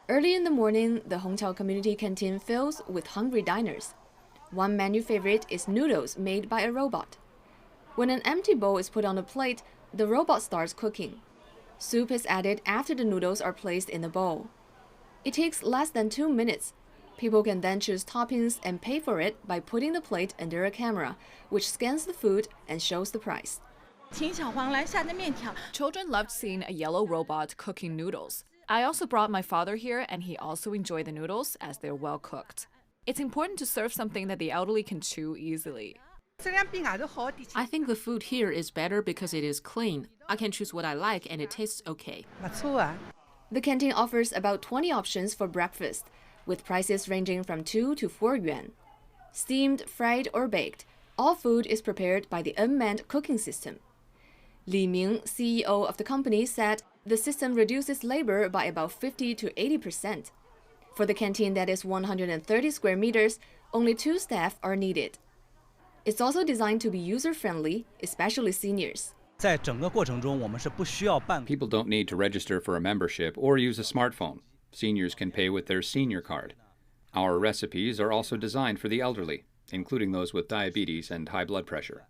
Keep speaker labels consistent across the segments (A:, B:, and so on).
A: Early in the morning, the Hongqiao Community canteen fills with hungry diners. One menu favorite is noodles made by a robot. When an empty bowl is put on a plate, the robot starts cooking. Soup is added after the noodles are placed in the bowl. It takes less than 2 minutes. People can then choose toppings and pay for it by putting the plate under a camera, which scans the food and shows the price.
B: Children loved seeing a yellow robot cooking noodles. I also brought my father here, and he also enjoyed the noodles as they're well cooked. It's important to serve something that the elderly can chew easily.
C: I think the food here is better because it is clean. I can choose what I like and it tastes okay.
A: The canteen offers about 20 options for breakfast, with prices ranging from 2 to 4 yuan. Steamed, fried, or baked, all food is prepared by the unmanned cooking system. Li Ming, CEO of the company, said the system reduces labor by about 50 to 80%. For the canteen that is 130 square meters, only 2 staff are needed. It's also designed to be user-friendly, especially seniors.
D: People don't need to register for a membership or use a smartphone. Seniors can pay with their senior card. Our recipes are also designed for the elderly, including those with diabetes and high blood pressure.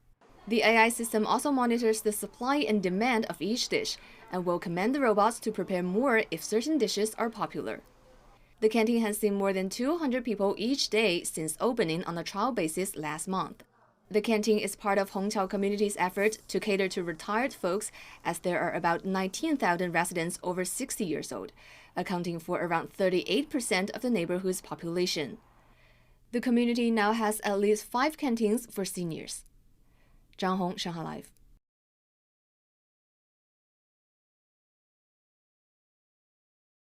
A: The AI system also monitors the supply and demand of each dish and will command the robots to prepare more if certain dishes are popular. The canteen has seen more than 200 people each day since opening on a trial basis last month. The canteen is part of Hongqiao Community's effort to cater to retired folks, as there are about 19,000 residents over 60 years old, accounting for around 38% of the neighborhood's population. The community now has at least 5 canteens for seniors. Zhang Hong, Shanghai Live.